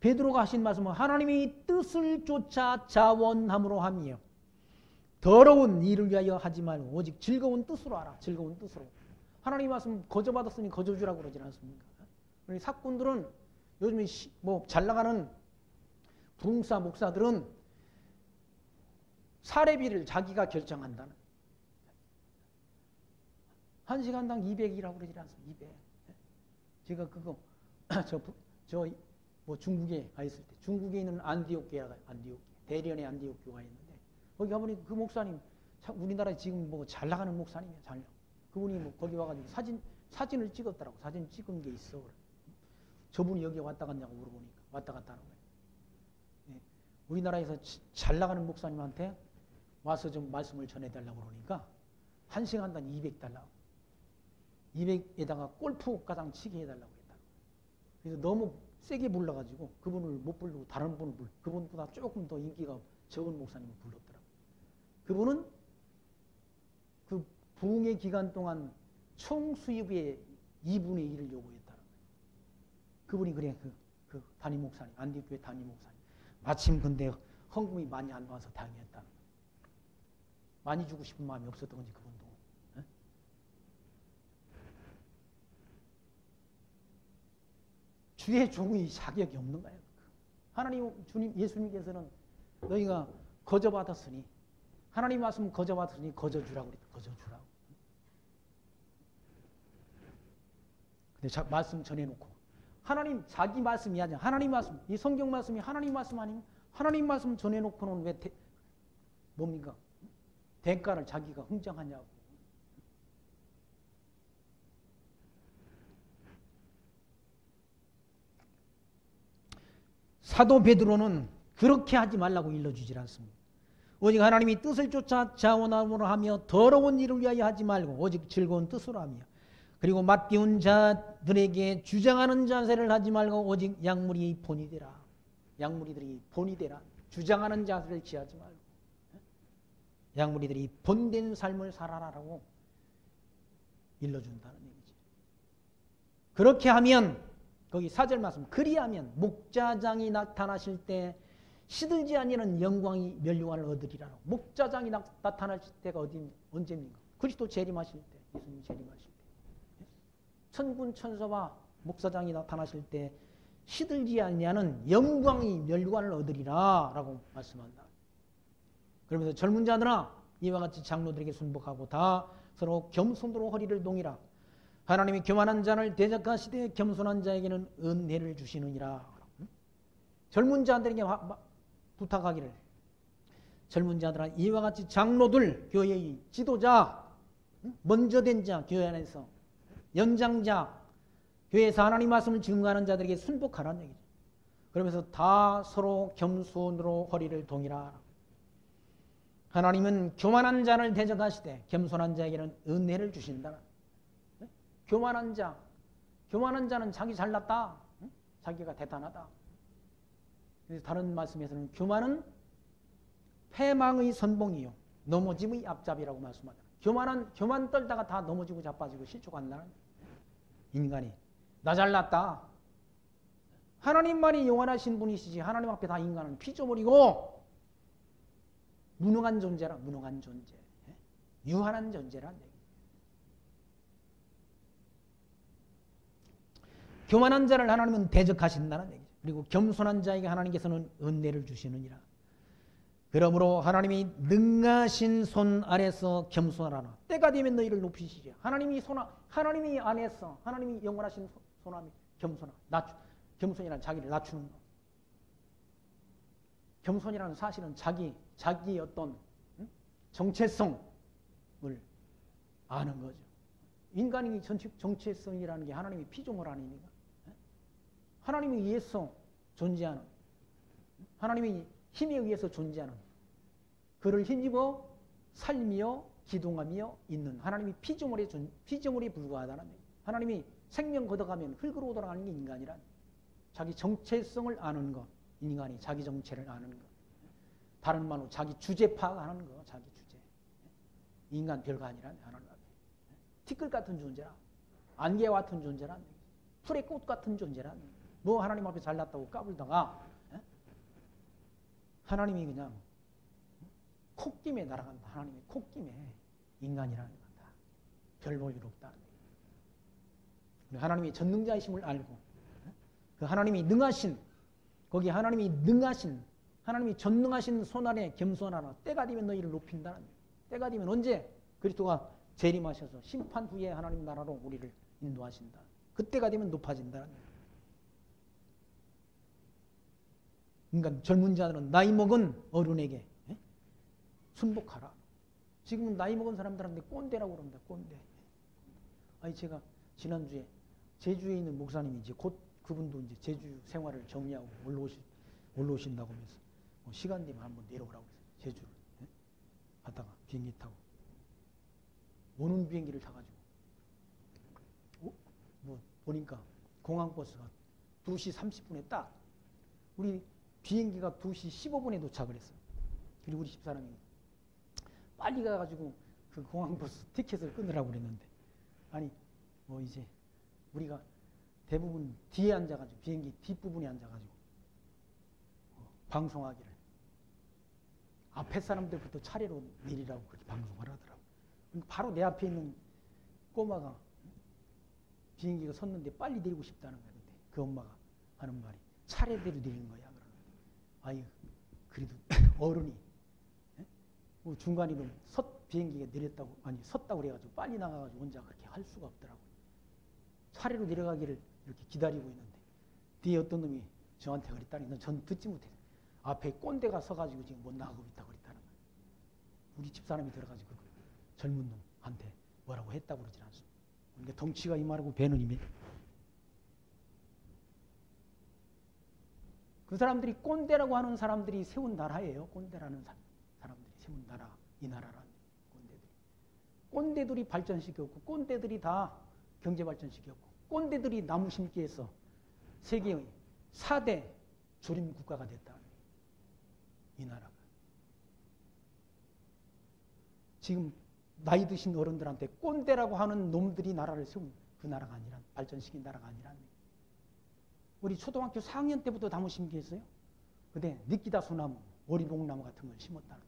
베드로가 하신 말씀은 하나님이 뜻을 쫓아 자원함으로 하며 더러운 일을 위하여 하지 말고 오직 즐거운 뜻으로 하라. 즐거운 뜻으로. 하나님 말씀 거저받았으니 거저주라고 그러지 않습니까? 우리 사꾼들은 요즘에 잘 나가는 부흥사 목사들은 사례비를 자기가 결정한다는. 1시간당 200이라고 그러지 않습니까? 200. 제가 그거 중국에 가 있을 때 중국에 있는 안디옥 대련의 안디옥 교회가 있는데 거기 가보니 그 목사님 우리나라에 지금 잘 나가는 목사님이야. 그분이 거기 와가지고 사진을 찍었더라고. 사진 찍은 게 있어. 저분이 여기 왔다 갔냐고 물어보니까 왔다 갔다 하는 거예요. 네. 우리나라에서 잘 나가는 목사님한테 와서 좀 말씀을 전해달라고 그러니까 1시간당 200달러 200에다가 골프 가장 치게 해달라고 했다. 그래서 너무 세게 불러가지고 그분을 못 부르고 다른 분을 그분보다 조금 더 인기가 적은 목사님을 불렀더라고요. 그분은 그 부흥의 기간 동안 총 수입의 2분의 1을 요구했다는 거예요. 그분이 그래 그 담임 목사님, 안디교회 담임 목사님. 마침 근데 헌금이 많이 안 나와서 당했다는 거예요. 많이 주고 싶은 마음이 없었던 건지 그분도. 에? 주의 종의 자격이 없는 거예요. 하나님, 주님, 예수님께서는 너희가 거저받았으니 하나님 말씀 거저 왔으니 거저 주라고 그랬다. 거저 주라고. 근데 말씀 전해놓고 하나님 자기 말씀이 아니야. 하나님 말씀, 이 성경 말씀이 하나님 말씀 아니면 하나님 말씀 전해놓고는 왜 뭡니까? 대가를 자기가 흥정하냐고. 사도 베드로는 그렇게 하지 말라고 일러주질 않습니다. 오직 하나님이 뜻을 쫓아 자원함으로 하며 더러운 일을 위하여 하지 말고 오직 즐거운 뜻으로 하며 그리고 맡기운 자들에게 주장하는 자세를 하지 말고 오직 약물이 본이 되라. 약물이들이 본이 되라. 주장하는 자세를 취하지 말고 약물이들이 본된 삶을 살아라라고 일러준다는 얘기죠. 그렇게 하면 거기 4절 말씀 그리하면 목자장이 나타나실 때 시들지 아니하는 영광이 면류관을 얻으리라. 목자장이 나타나실 때가 언제입니까? 그리스도 재림하실 때, 예수님 재림하실 때. 천군 천사와 목사장이 나타나실 때 시들지 아니하는 영광이 면류관을 얻으리라 라고 말씀한다. 그러면서 젊은 자들아 이와 같이 장로들에게 순복하고 다 서로 겸손으로 허리를 동이라. 하나님이 교만한 자를 대적하시되 겸손한 자에게는 은혜를 주시느니라. 젊은 자들에게 부탁하기를 젊은 자들아 이와 같이 장로들 교회의 지도자 먼저 된 자 교회 안에서 연장자 교회에서 하나님 말씀을 증거하는 자들에게 순복하라는 얘기죠. 그러면서 다 서로 겸손으로 허리를 동이라. 하나님은 교만한 자를 대적하시되 겸손한 자에게는 은혜를 주신다. 교만한 자는 자기 잘났다. 자기가 대단하다. 다른 말씀에서는 교만은 패망의 선봉이요 넘어짐의 앞잡이라고 말씀합니다. 교만 떨다가 다 넘어지고 자빠지고 실족한다는 인간이 나 잘났다. 하나님만이 영원하신 분이시지 하나님 앞에 다 인간은 피조물이고 무능한 존재라. 무능한 존재. 유한한 존재란 얘기. 교만한 자를 하나님은 대적하신다는 얘기죠. 그리고 겸손한 자에게 하나님께서는 은혜를 주시느니라. 그러므로 하나님이 능하신 손 아래서 겸손하라. 때가 되면 너희를 높이시리라. 하나님이 안에서 하나님이 영원하신 손 안에 겸손이란 자기를 낮추는 것. 겸손이라는 사실은 자기의 어떤 정체성을 아는 거죠. 인간의 정체성이라는 게 하나님의 피조물 아닙니까? 하나님에 의해서 존재하는, 하나님의 힘에 의해서 존재하는, 그를 힘입어 살며 기동하며 있는 하나님이 피조물에 불과하다는 얘기예요. 하나님이 생명 걷어가면 흙으로 돌아가는 게 인간이란, 자기 정체성을 아는 것, 인간이 자기 정체를 아는 것, 다른 말로 자기 주제 파악하는 거, 자기 주제. 인간 별거 아니란 하나님 앞에. 티끌 같은 존재라, 안개와 같은 존재란, 풀의 꽃 같은 존재란, 뭐 하나님 앞에 잘났다고 까불다가 하나님이 그냥 콧김에 날아간다. 하나님의 콧김에 인간이라는 건다. 별 볼 일 없다. 하나님이 전능자이심을 알고 그 하나님이 능하신, 거기 하나님이 능하신, 하나님이 전능하신 손 아래 겸손하라. 때가 되면 너희를 높인다는 거예요. 때가 되면 언제? 그리스도가 재림하셔서 심판 후에 하나님 나라로 우리를 인도하신다. 그때가 되면 높아진다는 거예요. 그러니까 젊은 자들은 나이 먹은 어른에게 순복하라. 지금은 나이 먹은 사람들한테 꼰대라고 그럽니다. 꼰대. 아니 제가 지난주에 제주에 있는 목사님이 곧 그분도 이제 제주 생활을 정리하고 올라오신다고 하면서 시간 되면 한번 내려오라고 했어요. 제주를 갔다가 비행기 타고 오는 비행기를 타가지고 뭐 보니까 공항버스가 2시 30분에 딱 우리 비행기가 2시 15분에 도착을 했어요. 그리고 우리 집사람이 빨리 가가지고 그 공항버스 티켓을 끊으라고 그랬는데, 아니 뭐 이제 우리가 대부분 뒤에 앉아가지고 비행기 뒷부분에 앉아가지고 방송하기를 앞에 사람들부터 차례로 내리라고 그렇게 방송을 하더라고. 바로 내 앞에 있는 꼬마가 비행기가 섰는데 빨리 내리고 싶다는 거야. 근데 그 엄마가 하는 말이 차례대로 내리는 거야. 그러는. 아유 그래도 어른이 중간에는 비행기가 내렸다고, 아니, 섰다고 그래가지고 빨리 나가가지고 혼자 그렇게 할 수가 없더라고요. 차례로 내려가기를 이렇게 기다리고 있는데, 뒤에 어떤 놈이 저한테 그랬다니, 전 듣지 못했어요. 앞에 꼰대가 서가지고 지금 못 나가고 있다고 그랬다는 거예요. 우리 집사람이 들어가지고 그 젊은 놈한테 뭐라고 했다고 그러진 않습니다. 그러니까 덩치가 이만하고 배는 이미. 그 사람들이 꼰대라고 하는 사람들이 세운 나라예요. 꼰대라는 사람들이 세운 나라, 이 나라라는 꼰대들이. 꼰대들이 발전시켰고, 꼰대들이 다 경제 발전시켰고, 꼰대들이 나무 심기 해서 세계의 4대 조림 국가가 됐다. 이 나라가. 지금 나이 드신 어른들한테 꼰대라고 하는 놈들이 나라를 세운 그 나라가 아니라, 발전시킨 나라가 아니라. 우리 초등학교 4학년 때부터 나무 심기 했어요. 근데 니끼다 소나무, 오리봉나무 같은 걸 심었다는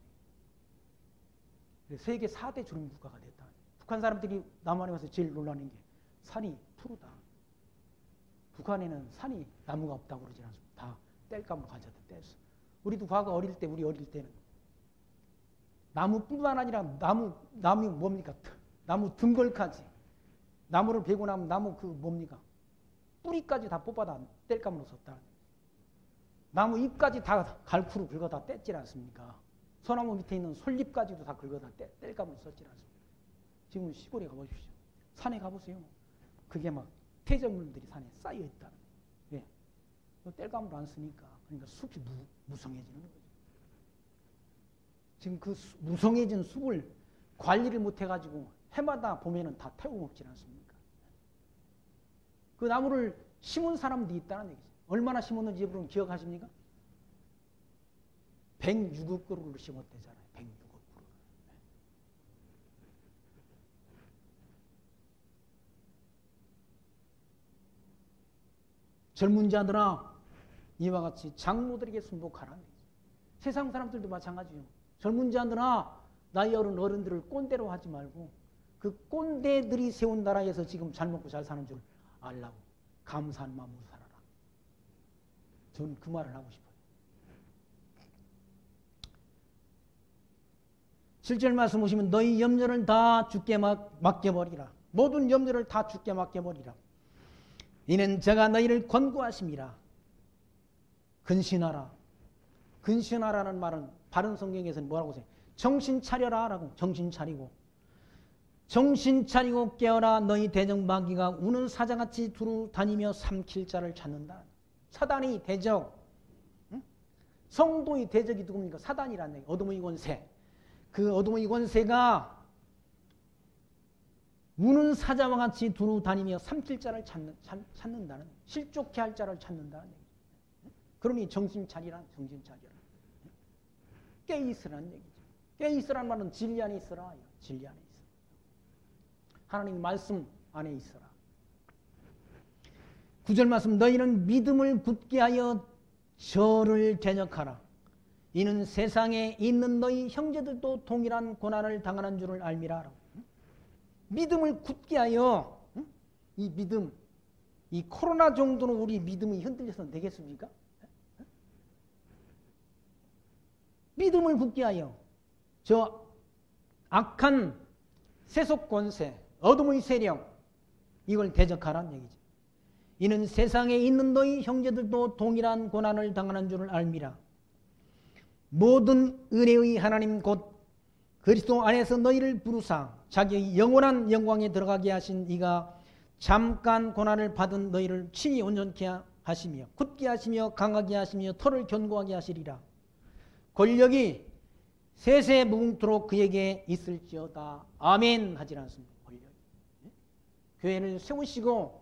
거예요. 세계 4대 조림 국가가 됐다. 북한 사람들이 남한에 와서 제일 놀라는 게 산이 푸르다. 북한에는 산이 나무가 없다고 그러지 않습니다. 다 땔감으로 가져다 뗐어. 우리도 과거 어릴 때, 우리 어릴 때는 나무뿐만 아니라 나무 뭡니까? 나무 등걸까지. 나무를 베고 나면 나무 그 뭡니까? 뿌리까지 다 뽑아다 뗄감으로 썼다. 나무 잎까지 다 갈쿠로 긁어다 뗐지 않습니까? 소나무 밑에 있는 솔잎까지도 다 긁어다 뗄감으로 썼지 않습니까? 지금 시골에 가보십시오. 산에 가보세요. 그게 막 폐적물들이 산에 쌓여있다. 왜? 뗄감으로 안 쓰니까. 그러니까 숲이 무성해지는 거죠. 지금 그 무성해진 숲을 관리를 못해가지고 해마다 보면은 다 태워 먹지 않습니까? 그 나무를 심은 사람들이 있다는 얘기죠. 얼마나 심었는지 여러분 기억하십니까? 106억 그루를 심었대잖아요. 106억 그루. 젊은 자들아, 이와 같이 장로들에게 순복하라는 얘기죠. 세상 사람들도 마찬가지요. 젊은 자들아, 나이 어른 어른들을 꼰대로 하지 말고 그 꼰대들이 세운 나라에서 지금 잘 먹고 잘 사는 줄 알라고 감사한 마음으로 살아라. 저는 그 말을 하고 싶어요. 7절 말씀 보시면 너희 염려를 다 주께 맡겨버리라. 모든 염려를 다 주께 맡겨버리라. 이는 제가 너희를 권고하심이라. 근신하라. 근신하라는 말은 바른 성경에서는 뭐라고 써요? 정신 차려라 라고. 정신 차리고. 정신 차리고 깨어라. 너희 대적마귀가 우는 사자같이 두루 다니며 삼킬 자를 찾는다. 사단이 대적. 응? 성도의 대적이 누굽니까? 사단이라는 얘기. 어둠의 권세. 그 어둠의 권세가 우는 사자와 같이 두루 다니며 삼킬 자를 찾는다는, 실족해 할 자를 찾는다는 얘기. 그러니 정신 차리라. 정신 차리라. 깨 있으라는 얘기죠. 깨 있으라는 말은 진리 안에 있어라. 진리 안에 있어. 하나님 말씀 안에 있어라. 9절 말씀 너희는 믿음을 굳게 하여 저를 대적하라. 이는 세상에 있는 너희 형제들도 동일한 고난을 당하는 줄을 알미라. 믿음을 굳게 하여, 이 믿음, 이 코로나 정도는 우리 믿음이 흔들려서 되겠습니까? 믿음을 굳게 하여 저 악한 세속 권세, 어둠의 세력, 이걸 대적하라는 얘기죠. 이는 세상에 있는 너희 형제들도 동일한 고난을 당하는 줄을 알미라. 모든 은혜의 하나님 곧 그리스도 안에서 너희를 부르사 자기의 영원한 영광에 들어가게 하신 이가 잠깐 고난을 받은 너희를 친히 온전케 하시며 굳게 하시며 강하게 하시며 털을 견고하게 하시리라. 권력이 세세 무궁토록 그에게 있을지어다. 아멘 하지 않습니다. 권력이. 교회를 세우시고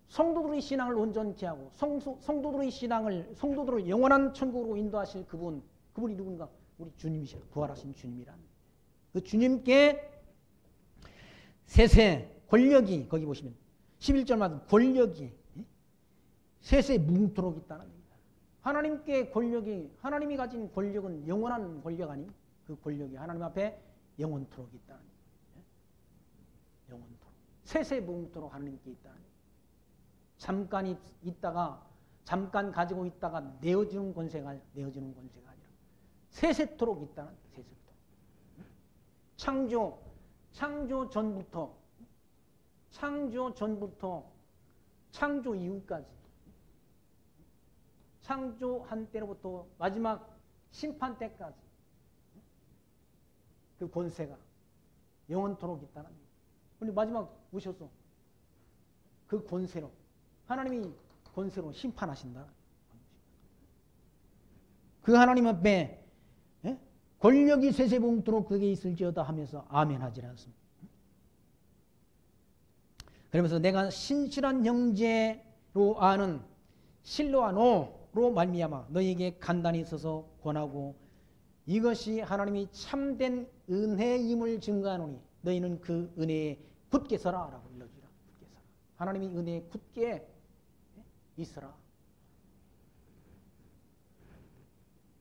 성도들의 신앙을 온전케 하고 성도들의 신앙을, 성도들을 영원한 천국으로 인도하실 그분이 누군가? 우리 주님이시라. 부활하신 주님이란. 그 주님께 세세 권력이, 거기 보시면 11절마다 권력이 세세 무궁토록 있다는 겁니다. 하나님께 권력이, 하나님이 가진 권력은 영원한 권력 아닙니까? 그 권력이 하나님 앞에 영원토록 있다는 거예요. 영원토록. 세세 무궁토록 하나님께 있다는 거예요. 잠깐 있다가, 잠깐 가지고 있다가 내어주는 권세가 아니라 세세토록 있다는 거예요. 세세토록. 창조 전부터 창조 이후까지, 창조한 때로부터 마지막 심판 때까지 그 권세가 영원토록 있다는 거예요. 그런데 마지막 오셔서 그 권세로, 하나님이 권세로 심판하신다. 그 하나님 앞에 권력이 쇠쇠봉토록 그게 있을지어다 하면서 아멘 하질 않습니다. 그러면서 내가 신실한 형제로 아는 실로아노로 말미암아 너희에게 간단히 있어서 권하고 이것이 하나님이 참된 은혜임을 증거하노니 너희는 그 은혜에 굳게 서라 라고 일러주라. 굳게 서라. 하나님이 은혜에 굳게 있어라.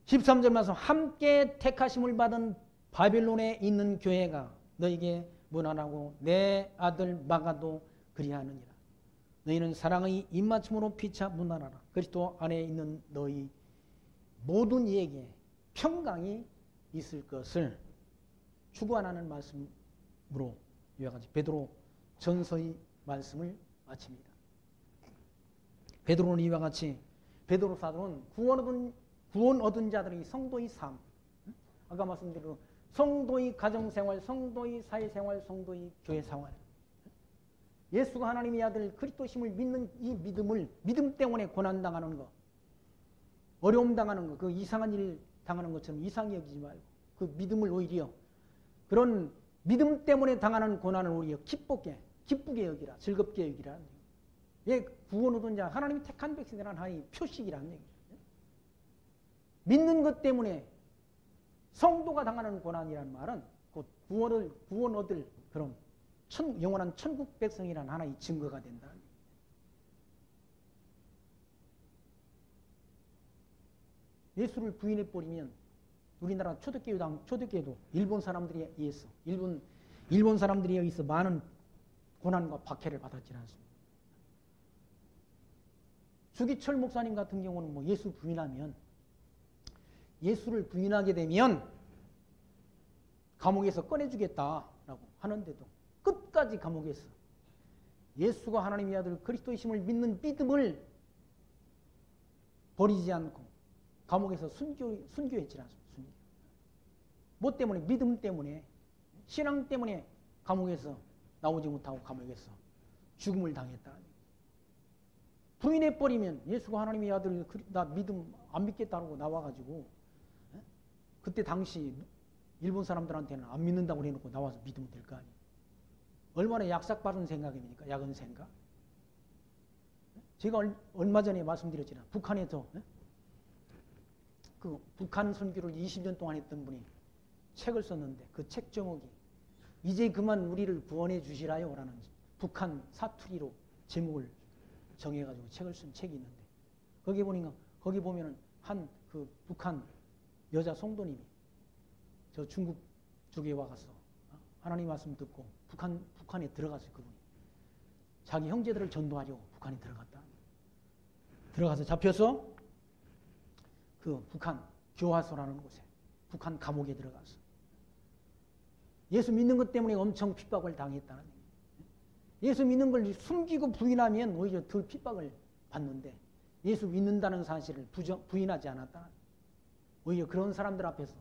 13절 말씀, 함께 택하심을 받은 바벨론에 있는 교회가 너희에게 문안하고 내 아들 마가도 그리하느니라. 너희는 사랑의 입맞춤으로 피차 문안하라. 그리스도 안에 있는 너희 모든 이에게 평강이 있을 것을 축원하는 말씀으로 이와 같이 베드로 전서의 말씀을 마칩니다. 베드로는 이와 같이, 베드로 사도는 구원 얻은 자들의 성도의 삶, 아까 말씀드린 성도의 가정생활, 성도의 사회생활, 성도의 교회생활, 예수가 하나님의 아들 그리스도심을 믿는 이 믿음 때문에 고난당하는 것, 어려움 당하는 것, 그 이상한 일 당하는 것처럼 이상히 여기지 말고 그 믿음을 오히려, 그런 믿음 때문에 당하는 고난을 오히려 기쁘게 여기라, 즐겁게 여기라. 예, 구원 얻은 자, 하나님이 택한 백성이라는 하나님의 표식이라는 얘기죠. 믿는 것 때문에 성도가 당하는 고난이라는 말은 곧 구원 얻을 그런 영원한 천국 백성이라는 하나의 증거가 된다. 예수를 부인해버리면 우리나라 초대교회도 일본 사람들에 의해서 일본 사람들에 의해서 많은 고난과 박해를 받았지 않습니까? 주기철 목사님 같은 경우는 뭐 예수를 부인하게 되면 감옥에서 꺼내주겠다라고 하는데도 끝까지 감옥에서 예수가 하나님의 아들 그리스도이심을 믿는 믿음을 버리지 않고 감옥에서 순교했지 않습니까? 뭐 때문에? 믿음 때문에, 신앙 때문에 감옥에서 나오지 못하고 감옥에서 죽음을 당했다. 부인해버리면 예수가 하나님의 아들, 나 믿음 안 믿겠다고 나와가지고, 그때 당시 일본 사람들한테는 안 믿는다고 해놓고 나와서 믿으면 될 거 아니에요. 얼마나 약삭빠른 생각입니까? 야근 생각. 제가 얼마 전에 말씀드렸잖아요. 북한에서 그 북한 선교를 20년 동안 했던 분이 책을 썼는데 그 책 제목이 이제 그만 우리를 구원해 주시라요 라는 북한 사투리로 제목을 정해가지고 책을 쓴 책이 있는데 거기 보면은 한 그 북한 여자 성도님이 저 중국 쪽에 와가서 하나님 말씀 듣고 북한에 들어갔어요. 그분이 자기 형제들을 전도하려고 북한에 들어가서 잡혀서 그 북한 교화소라는 곳에 북한 감옥에 들어가서 예수 믿는 것 때문에 엄청 핍박을 당했다는 얘기예요. 예수 믿는 걸 숨기고 부인하면 오히려 덜 핍박을 받는데 예수 믿는다는 사실을 부인하지 않았다. 오히려 그런 사람들 앞에서,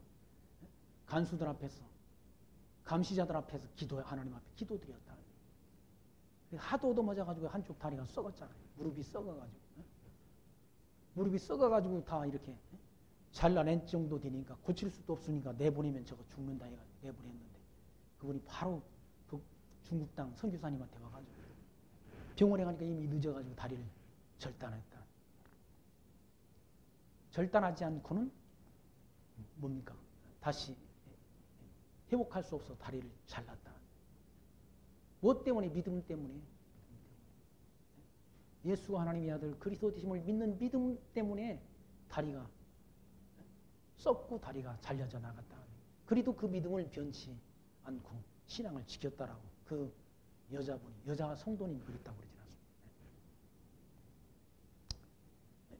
간수들 앞에서, 감시자들 앞에서 하나님 앞에 기도드렸다. 하도 얻어맞아가지고 한쪽 다리가 썩었잖아요. 무릎이 썩어가지고 다 이렇게 잘라낸 정도 되니까 고칠 수도 없으니까 내보내면 저거 죽는다 해가지고 내보냈는데 그분이 바로 그 중국 땅 선교사님한테 와가지고 병원에 가니까 이미 늦어가지고 다리를 절단했다. 절단하지 않고는 뭡니까? 다시 회복할 수 없어 다리를 잘랐다. 무엇 때문에? 믿음 때문에. 예수가 하나님의 아들 그리스도 되심을 믿는 믿음 때문에 다리가 썩고 다리가 잘려져 나갔다. 그래도 그 믿음을 변치 않고 신앙을 지켰다라고 그 여자 성도님이 그랬다고 그러지 않습니까?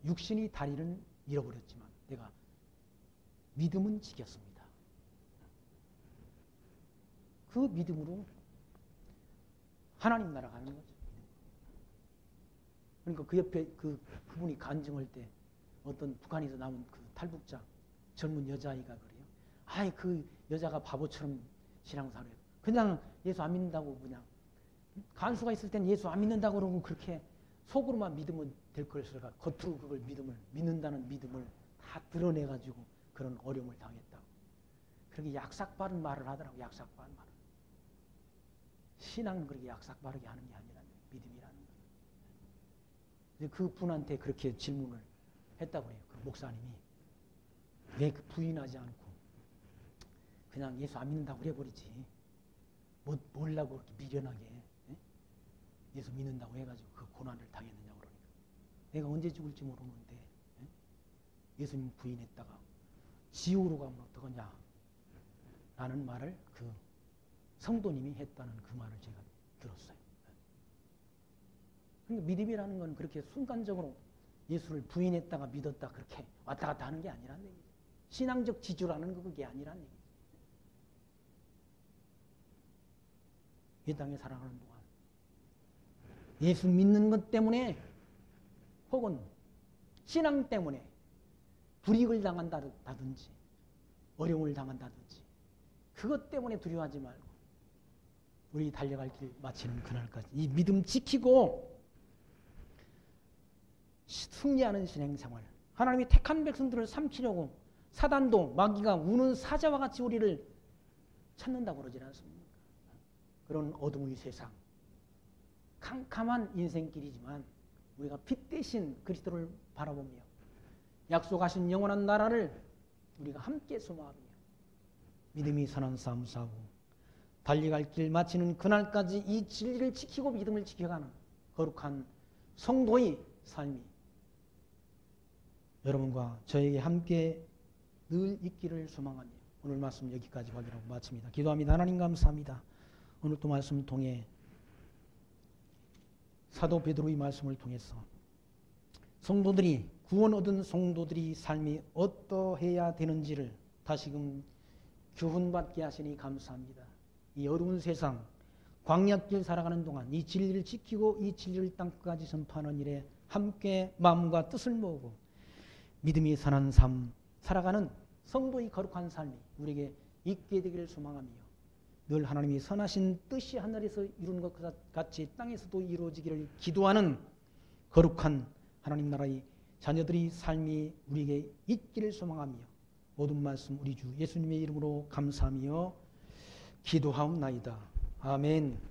육신이 다리는 잃어버렸지만 내가 믿음은 지켰습니다. 그 믿음으로 하나님 나라 가는 거죠. 그러니까 그 옆에 그분이 간증할 때 어떤 북한에서 나온 그 탈북자 젊은 여자아이가 그래요. 아이 그 여자가 바보처럼 신앙생활해요. 그냥 예수 안 믿는다고 그냥 간수가 있을 땐 예수 안 믿는다고 그러고 그렇게 속으로만 믿으면 될 것을 겉으로 그걸 믿는다는 믿음을 다 드러내가지고 그런 어려움을 당했다고. 그렇게 약삭바른 말을 하더라고. 약삭바른 말을. 신앙은 그렇게 약삭바르게 하는 게 아니라 믿음이라는 거예요. 그 분한테 그렇게 질문을 했다고 해요. 그 목사님이. 왜 그 부인하지 않고 그냥 예수 안 믿는다고 해버리지. 뭘라고 그렇게 미련하게 예수 믿는다고 해가지고 그 고난을 당했느냐고 그러니까. 내가 언제 죽을지 모르는데 예수님 부인했다가 지옥으로 가면 어떡하냐 라는 말을 그 성도님이 했다는 그 말을 제가 들었어요. 그러니까 믿음이라는 건 그렇게 순간적으로 예수를 부인했다가 믿었다 그렇게 왔다 갔다 하는 게 아니라는 얘기죠. 신앙적 지주라는 거 그게 아니라는 얘기죠. 이 땅에 살아가는 동안 예수 믿는 것 때문에 혹은 신앙 때문에 불이익을 당한다든지 어려움을 당한다든지 그것 때문에 두려워하지 말고 우리 달려갈 길 마치는 그날까지 이 믿음 지키고 승리하는 신앙생활, 하나님이 택한 백성들을 삼키려고 사단도 마귀가 우는 사자와 같이 우리를 찾는다고 그러지 않습니까? 그런 어둠의 세상, 캄캄한 인생길이지만 우리가 빛 대신 그리스도를 바라보며 약속하신 영원한 나라를 우리가 함께 소망하며 믿음이 선한 싸움 싸우고 달려갈 길 마치는 그날까지 이 진리를 지키고 믿음을 지켜가는 거룩한 성도의 삶이 여러분과 저에게 함께 늘 있기를 소망하며 오늘 말씀 여기까지 확인하고 마칩니다. 기도합니다. 하나님 감사합니다. 오늘 또 말씀을 통해 사도 베드로의 말씀을 통해서 성도들이 구원 얻은 성도들이 삶이 어떠해야 되는지를 다시금 교훈받게 하시니 감사합니다. 이 어려운 세상 광야길 살아가는 동안 이 진리를 지키고 이 진리를 땅끝까지 전파하는 일에 함께 마음과 뜻을 모으고 믿음이 선한 삶 살아가는 성도의 거룩한 삶이 우리에게 있게 되기를 소망하며 늘 하나님이 선하신 뜻이 하늘에서 이루는 것 같이 땅에서도 이루어지기를 기도하는 거룩한 하나님 나라의 자녀들의 삶이 우리에게 있기를 소망하며 모든 말씀 우리 주 예수님의 이름으로 감사하며 기도하옵나이다. 아멘.